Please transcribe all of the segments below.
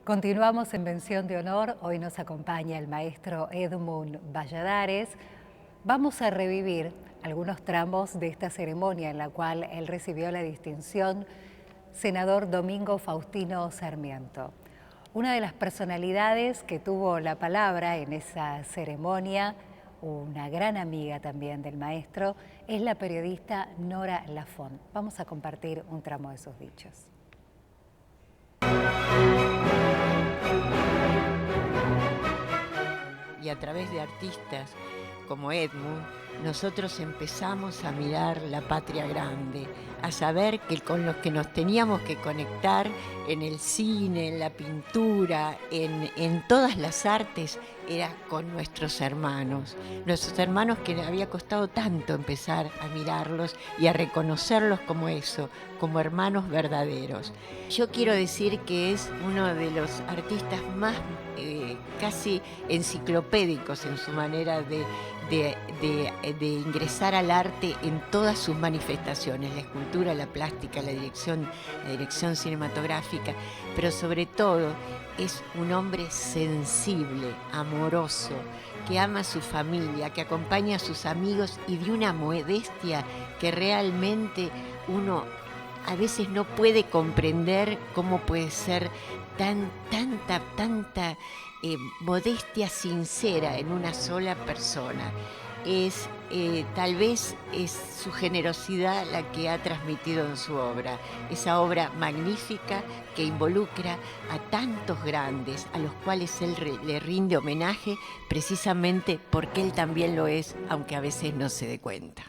Continuamos en Mención de Honor. Hoy nos acompaña el maestro Edmund Valladares. Vamos a revivir algunos tramos de esta ceremonia en la cual él recibió la distinción senador Domingo Faustino Sarmiento. Una de las personalidades que tuvo la palabra en esa ceremonia, una gran amiga también del maestro, es la periodista Nora Lafont. Vamos a compartir un tramo de sus dichos. Y a través de artistas como Edmund, nosotros empezamos a mirar la patria grande, a saber que con los que nos teníamos que conectar en el cine, en la pintura, en todas las artes, era con nuestros hermanos que le había costado tanto empezar a mirarlos y a reconocerlos como eso, como hermanos verdaderos. Yo quiero decir que es uno de los artistas más casi enciclopédicos en su manera de ingresar al arte en todas sus manifestaciones, la escultura, la plástica, la dirección cinematográfica, pero sobre todo es un hombre sensible, amoroso, que ama a su familia, que acompaña a sus amigos y de una modestia que realmente uno a veces no puede comprender cómo puede ser tanta modestia sincera en una sola persona. Tal vez es su generosidad la que ha transmitido en su obra, esa obra magnífica que involucra a tantos grandes a los cuales él le rinde homenaje precisamente porque él también lo es, aunque a veces no se dé cuenta.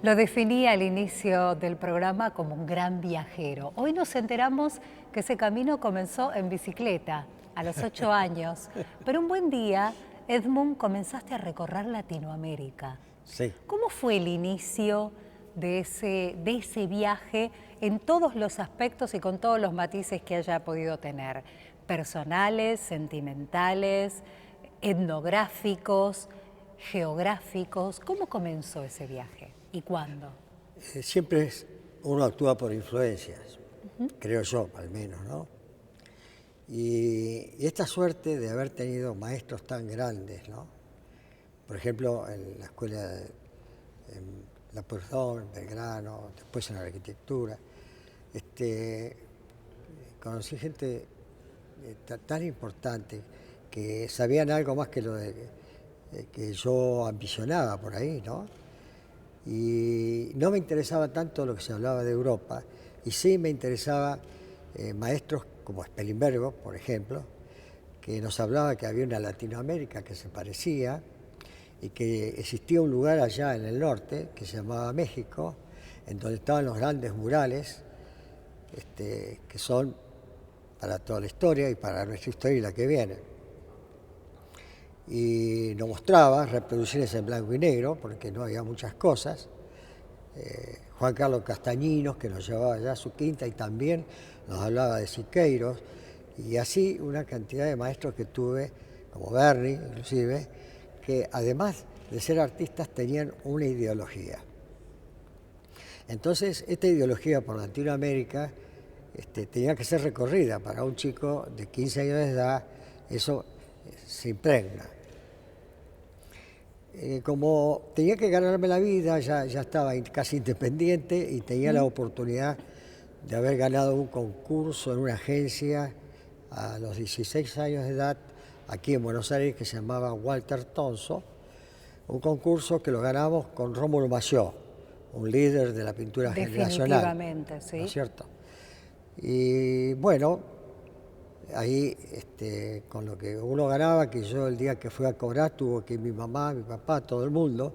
Lo definí al inicio del programa como un gran viajero. Hoy nos enteramos que ese camino comenzó en bicicleta, a los 8 años. Pero un buen día, Edmund, comenzaste a recorrer Latinoamérica. Sí. ¿Cómo fue el inicio de ese viaje en todos los aspectos y con todos los matices que haya podido tener? Personales, sentimentales, etnográficos, geográficos. ¿Cómo comenzó ese viaje? ¿Y cuándo? Siempre uno actúa por influencias, creo yo, al menos, ¿no? Y esta suerte de haber tenido maestros tan grandes, ¿no? Por ejemplo, en la escuela, en La Pueyrredón, en Belgrano, después en la arquitectura, conocí gente tan importante que sabían algo más que lo que yo ambicionaba por ahí, ¿no? Y no me interesaba tanto lo que se hablaba de Europa, y sí me interesaba maestros como Spilimbergo, por ejemplo, que nos hablaba que había una Latinoamérica que se parecía y que existía un lugar allá en el norte que se llamaba México, en donde estaban los grandes murales, que son para toda la historia y para nuestra historia y la que viene. Y nos mostraba reproducciones en blanco y negro, porque no había muchas cosas. Juan Carlos Castañinos, que nos llevaba allá a su quinta, y también nos hablaba de Siqueiros, y así una cantidad de maestros que tuve, como Berni, inclusive, que además de ser artistas tenían una ideología. Entonces, esta ideología por Latinoamérica tenía que ser recorrida. Para un chico de 15 años de edad, eso se impregna. Como tenía que ganarme la vida, ya estaba casi independiente y tenía la oportunidad de haber ganado un concurso en una agencia a los 16 años de edad aquí en Buenos Aires que se llamaba Walter Tonso, un concurso que lo ganamos con Rómulo Massieu, un líder de la pintura generacional. Definitivamente, sí. ¿No es cierto? Y bueno, ahí con lo que uno ganaba, que yo el día que fui a cobrar tuvo que ir mi mamá, mi papá, todo el mundo,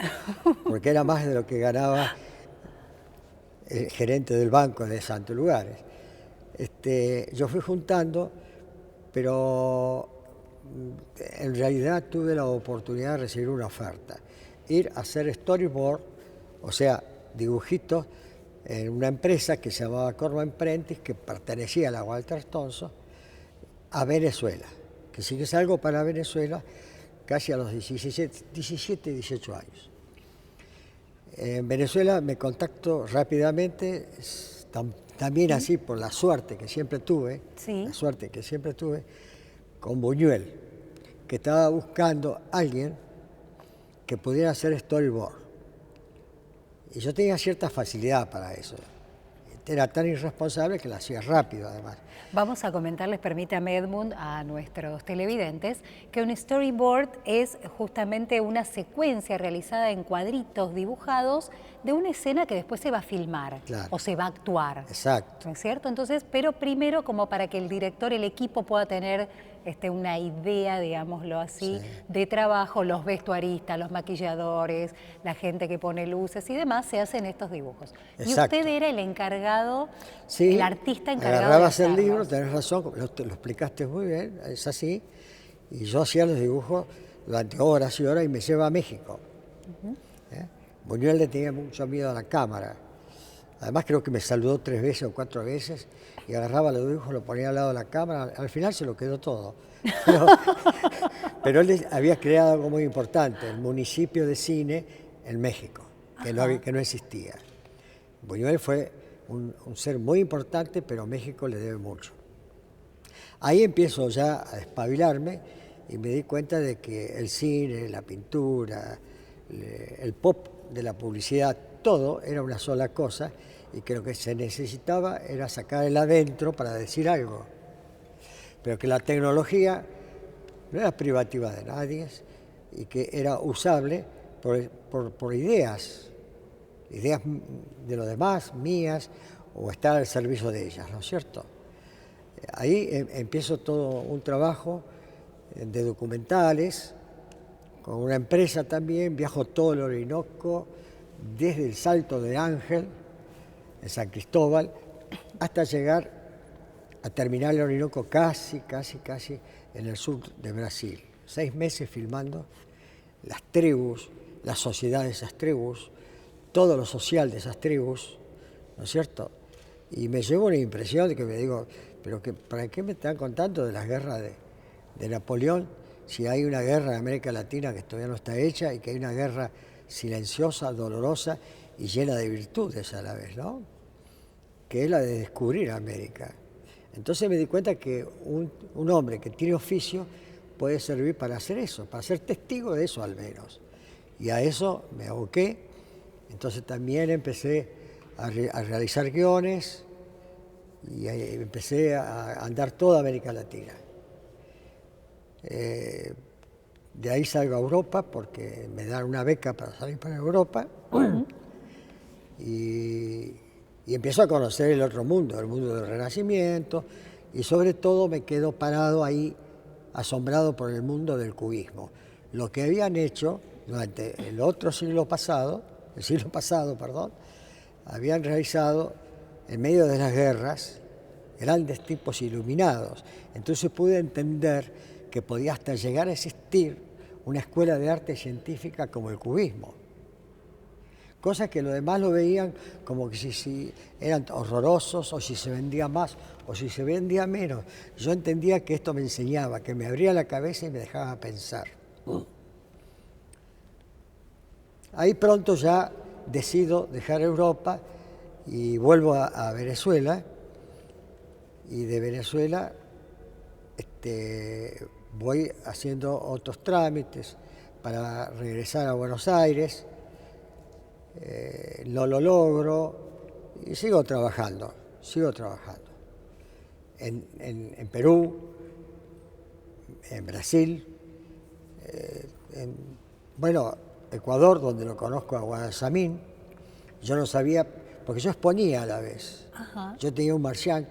porque era más de lo que ganaba el gerente del banco de Santos Lugares. Yo fui juntando, pero en realidad tuve la oportunidad de recibir una oferta, ir a hacer storyboard, o sea, dibujitos, en una empresa que se llamaba Corman Prentice, que pertenecía a la Walter Tonso, a Venezuela, que sí que es algo para Venezuela, casi a los 17, 18 años. En Venezuela me contacto rápidamente, también así por la suerte que siempre tuve, Sí. la suerte que siempre tuve, con Buñuel, que estaba buscando a alguien que pudiera hacer storyboard. Y yo tenía cierta facilidad para eso. Era tan irresponsable que lo hacía rápido, además. Vamos a comentarles, permítame Edmund, a nuestros televidentes, que un storyboard es justamente una secuencia realizada en cuadritos dibujados de una escena que después se va a filmar, Claro. o se va a actuar. Exacto. ¿No es cierto? Entonces, pero primero como para que el director, el equipo pueda tener una idea, digámoslo así, Sí. de trabajo, los vestuaristas, los maquilladores, la gente que pone luces y demás, se hacen estos dibujos. Exacto. Y usted era el encargado, Sí, el artista encargado agarrabas de el libro, hacerlos. tenés razón, lo explicaste muy bien, es así, y yo hacía los dibujos durante horas y horas y me lleva a México. ¿Eh? Buñuel le tenía mucho miedo a la cámara. Además creo que me saludó 3 veces o 4 veces y agarraba los dibujos, lo ponía al lado de la cámara, al final se lo quedó todo. Pero él había creado algo muy importante, el municipio de cine en México, que no existía. Buñuel fue un ser muy importante, pero México le debe mucho. Ahí empiezo ya a espabilarme y me di cuenta de que el cine, la pintura, el pop de la publicidad, todo era una sola cosa y que lo que se necesitaba era sacar el adentro para decir algo. Pero que la tecnología no era privativa de nadie y que era usable por ideas de los demás, mías, o estar al servicio de ellas, ¿no es cierto? Ahí empiezo todo un trabajo de documentales, con una empresa también, viajo todo el Orinoco, desde el Salto de Ángel, en San Cristóbal, hasta llegar a terminar el Orinoco casi en el sur de Brasil. 6 meses filmando las tribus, la sociedad de esas tribus, todo lo social de esas tribus, ¿no es cierto? Y me llevo una impresión de que me digo, pero ¿para qué me están contando de las guerras de Napoleón si hay una guerra en América Latina que todavía no está hecha y que hay una guerra silenciosa, dolorosa y llena de virtudes a la vez, ¿no? Que es la de descubrir América. Entonces me di cuenta que un hombre que tiene oficio puede servir para hacer eso, para ser testigo de eso al menos. Y a eso me aboqué. Entonces también empecé a realizar guiones y empecé a andar toda América Latina. De ahí salgo a Europa porque me dan una beca para salir para Europa y empiezo a conocer el otro mundo, el mundo del Renacimiento, y sobre todo me quedo parado ahí, asombrado por el mundo del cubismo. Lo que habían hecho durante el siglo pasado, habían realizado en medio de las guerras grandes tipos iluminados. Entonces pude entender que podía hasta llegar a existir una escuela de arte científica como el cubismo. Cosas que los demás lo veían como que si eran horrorosos, o si se vendía más, o si se vendía menos. Yo entendía que esto me enseñaba, que me abría la cabeza y me dejaba pensar. Ahí pronto ya decido dejar Europa y vuelvo a Venezuela. Y de Venezuela voy haciendo otros trámites para regresar a Buenos Aires. No lo logro y sigo trabajando. En Perú, en Brasil, Ecuador, donde lo conozco a Guayasamín. Yo no sabía, porque yo exponía a la vez. Ajá. Yo tenía un marciano,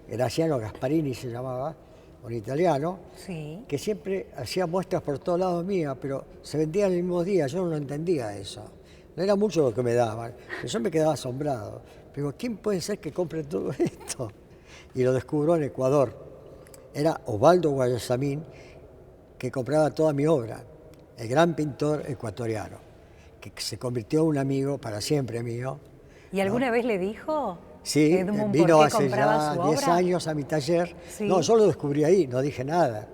Graciano Gasparini se llamaba, un italiano, Sí. que siempre hacía muestras por todos lados mías, pero se vendían el mismo día, yo no lo entendía eso. No era mucho lo que me daban, pero yo me quedaba asombrado. Digo, ¿quién puede ser que compre todo esto? Y lo descubro en Ecuador. Era Osvaldo Guayasamín, que compraba toda mi obra, el gran pintor ecuatoriano, que se convirtió en un amigo para siempre mío. ¿Y alguna vez le dijo, Sí, Edmund, vino por qué hace compraba ya su 10 obra? años a mi taller. Sí. No, yo lo descubrí ahí, no dije nada.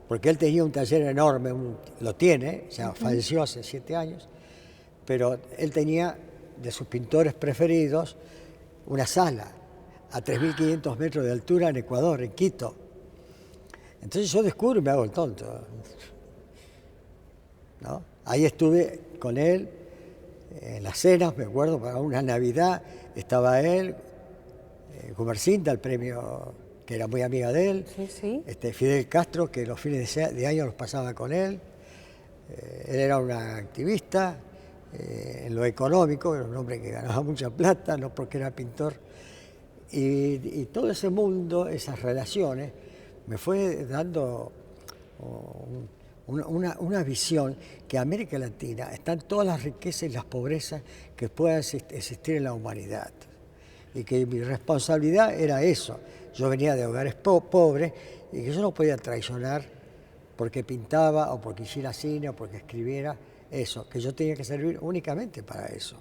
Porque él tenía un taller enorme, lo tiene, ya falleció hace 7 años, pero él tenía de sus pintores preferidos una sala a 3.500 metros de altura en Ecuador, en Quito. Entonces yo descubro y me hago el tonto, ¿no? Ahí estuve con él en las cenas, me acuerdo, para una Navidad estaba él, Gumersinda, el premio, que era muy amiga de él, Sí. Fidel Castro, que los fines de año los pasaba con él. Él era un activista en lo económico, era un hombre que ganaba mucha plata, no porque era pintor. Y todo ese mundo, esas relaciones, me fue dando una visión que en América Latina están todas las riquezas y las pobrezas que puedan existir en la humanidad. Y que mi responsabilidad era eso. Yo venía de hogares pobres y que yo no podía traicionar porque pintaba o porque hiciera cine o porque escribiera eso, que yo tenía que servir únicamente para eso.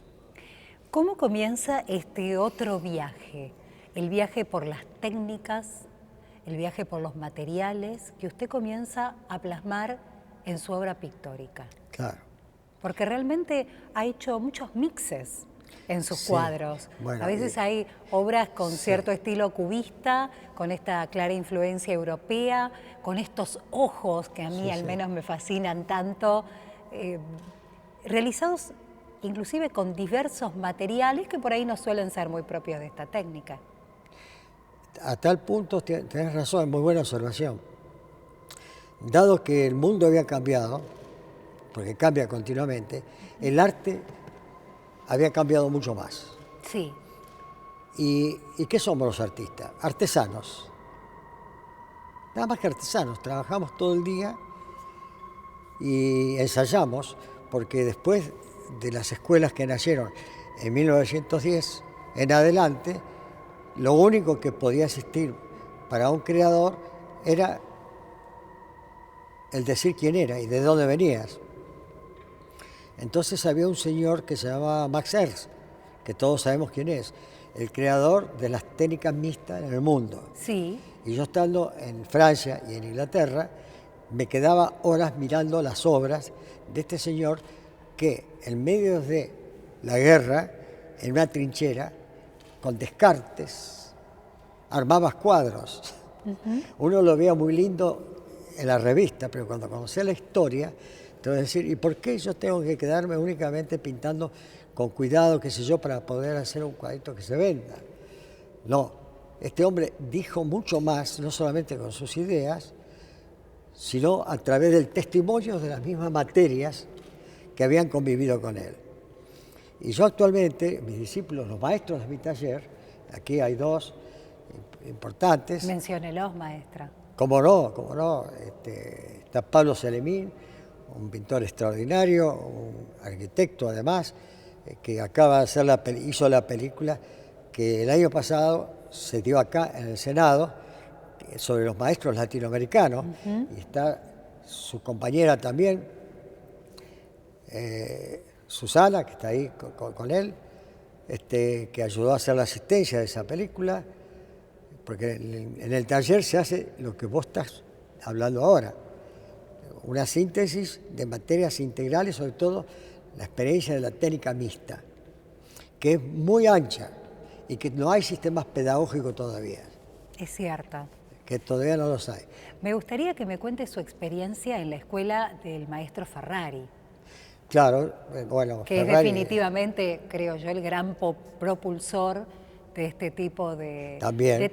¿Cómo comienza este otro viaje? El viaje por las técnicas, el viaje por los materiales que usted comienza a plasmar en su obra pictórica. Claro. Porque realmente ha hecho muchos mixes en sus cuadros. Bueno, a veces hay obras con cierto estilo cubista, con esta clara influencia europea, con estos ojos que a mí al menos me fascinan tanto, realizados inclusive con diversos materiales que por ahí no suelen ser muy propios de esta técnica. A tal punto, tenés razón, es muy buena observación. Dado que el mundo había cambiado, porque cambia continuamente, el arte había cambiado mucho más. Sí. ¿Y qué somos los artistas? Artesanos. Nada más que artesanos. Trabajamos todo el día y ensayamos, porque después de las escuelas que nacieron en 1910 en adelante, lo único que podía existir para un creador era el decir quién era y de dónde venías. Entonces había un señor que se llamaba Max Ernst, que todos sabemos quién es, el creador de las técnicas mixtas en el mundo. Sí. Y yo estando en Francia y en Inglaterra, me quedaba horas mirando las obras de este señor que en medio de la guerra, en una trinchera, con Descartes, armaba cuadros. Uno lo veía muy lindo en la revista, pero cuando conocía la historia, te voy a decir, ¿y por qué yo tengo que quedarme únicamente pintando con cuidado, qué sé yo, para poder hacer un cuadrito que se venda? No, este hombre dijo mucho más, no solamente con sus ideas, sino a través del testimonio de las mismas materias que habían convivido con él. Y yo actualmente, mis discípulos, los maestros de mi taller, aquí hay dos importantes. Menciónelos, maestra. Cómo no, está Pablo Celemín, un pintor extraordinario, un arquitecto además, que acaba de hacer hizo la película que el año pasado se dio acá en el Senado sobre los maestros latinoamericanos, y está su compañera también, Susana, que está ahí con él, que ayudó a hacer la asistencia de esa película, porque en el taller se hace lo que vos estás hablando ahora, una síntesis de materias integrales, sobre todo la experiencia de la técnica mixta, que es muy ancha y que no hay sistemas pedagógicos todavía. Es cierto. Que todavía no los hay. Me gustaría que me cuente su experiencia en la escuela del maestro Ferrari. Claro, bueno, que Ferrari, es definitivamente, creo yo, el gran propulsor de este tipo de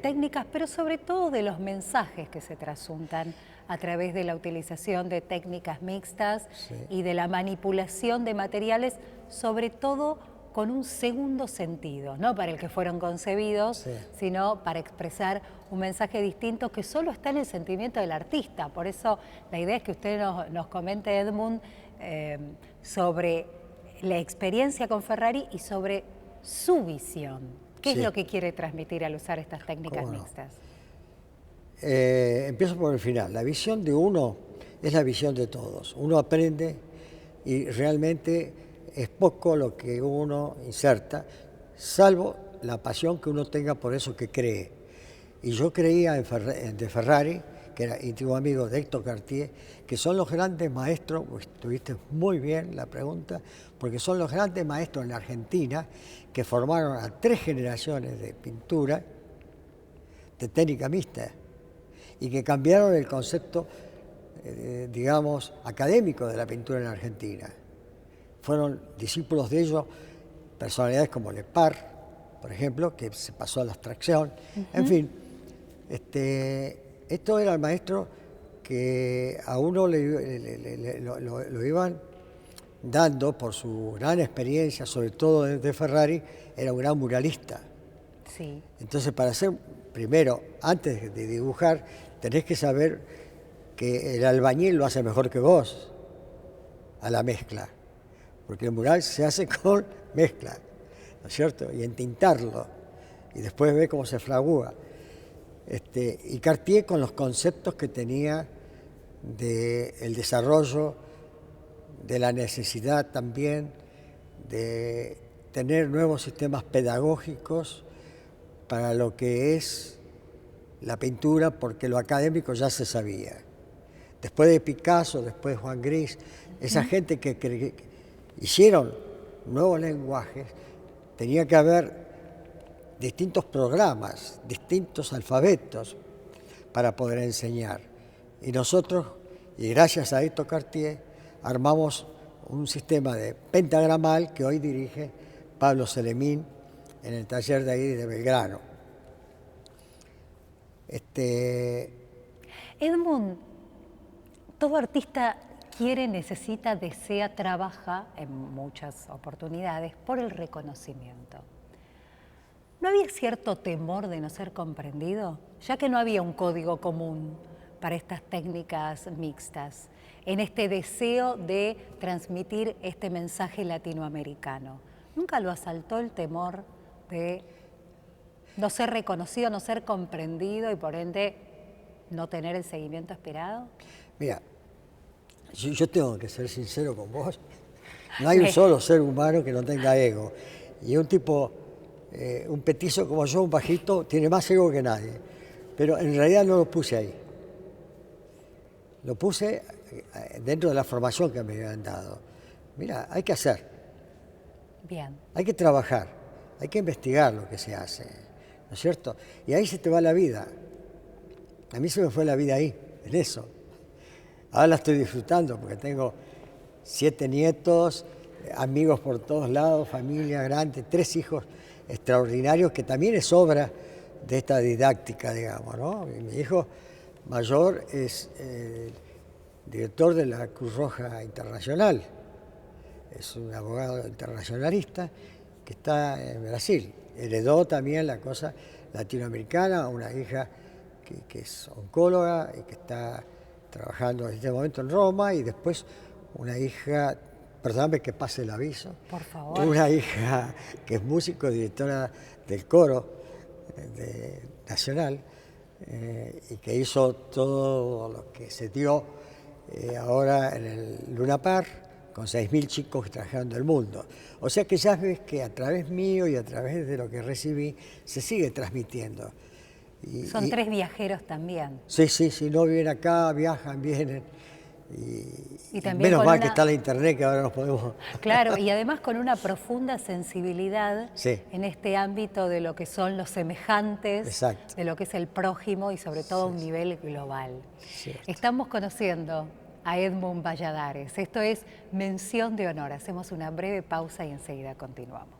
técnicas, pero sobre todo de los mensajes que se trasuntan a través de la utilización de técnicas mixtas y de la manipulación de materiales, sobre todo con un segundo sentido, no para el que fueron concebidos, sino para expresar un mensaje distinto que solo está en el sentimiento del artista. Por eso la idea es que usted nos comente, Edmund, sobre la experiencia con Ferrari y sobre su visión. ¿Qué es lo que quiere transmitir al usar estas técnicas mixtas? Empiezo por el final. La visión de uno es la visión de todos. Uno aprende y realmente es poco lo que uno inserta, salvo la pasión que uno tenga por eso que cree. Y yo creía de Ferrari, que era íntimo amigo de Héctor Cartier, que son los grandes maestros, pues tuviste muy bien la pregunta, porque son los grandes maestros en Argentina que formaron a 3 generaciones de pintura, de técnica mixta, y que cambiaron el concepto, digamos, académico de la pintura en Argentina. Fueron discípulos de ellos personalidades como Lepar, por ejemplo, que se pasó a la abstracción. En fin, esto era el maestro que a uno lo iban dando por su gran experiencia, sobre todo de Ferrari, era un gran muralista. Sí. Entonces, para hacer, primero, antes de dibujar, tenés que saber que el albañil lo hace mejor que vos a la mezcla, porque el mural se hace con mezcla, ¿no es cierto? Y entintarlo, y después ve cómo se fragúa. Y Cartier con los conceptos que tenía del desarrollo, de la necesidad también de tener nuevos sistemas pedagógicos para lo que es la pintura, porque lo académico ya se sabía. Después de Picasso, después de Juan Gris, esa gente que hicieron nuevos lenguajes, tenía que haber distintos programas, distintos alfabetos para poder enseñar. Y nosotros, y gracias a esto Cartier, armamos un sistema de pentagramal que hoy dirige Pablo Celemín en el taller de ahí de Belgrano. Edmund, todo artista quiere, necesita, desea, trabaja en muchas oportunidades por el reconocimiento. ¿No había cierto temor de no ser comprendido? Ya que no había un código común para estas técnicas mixtas, en este deseo de transmitir este mensaje latinoamericano. ¿Nunca lo asaltó el temor de no ser reconocido, no ser comprendido y por ende no tener el seguimiento esperado? Mira, yo tengo que ser sincero con vos. No hay un solo ser humano que no tenga ego. Y un tipo, un petizo como yo, un bajito, tiene más ego que nadie. Pero en realidad no lo puse ahí. Lo puse dentro de la formación que me habían dado. Mira, hay que hacer. Bien. Hay que trabajar. Hay que investigar lo que se hace. ¿No es cierto? Y ahí se te va la vida. A mí se me fue la vida ahí, en eso. Ahora la estoy disfrutando porque tengo 7 nietos, amigos por todos lados, familia grande, 3 hijos extraordinarios, que también es obra de esta didáctica, digamos, ¿no? Mi hijo mayor es director de la Cruz Roja Internacional, es un abogado internacionalista que está en Brasil. Heredó también la cosa latinoamericana, una hija que es oncóloga y que está trabajando en este momento en Roma, y después una hija, perdóname que pase el aviso, por favor, una hija que es músico, directora del coro nacional, y que hizo todo lo que se dio ahora en el Luna Park, con 6.000 chicos que trajeron del mundo. O sea que ya ves que a través mío y a través de lo que recibí, se sigue transmitiendo. Son 3 viajeros también. Sí, no viven acá, viajan, vienen. Y también menos mal que está la internet, que ahora nos podemos... Claro, y además con una profunda sensibilidad sí, en este ámbito de lo que son los semejantes, exacto, de lo que es el prójimo y sobre todo sí, un nivel global. Cierto. Estamos conociendo a Edmund Valladares. Esto es Mención de Honor. Hacemos una breve pausa y enseguida continuamos.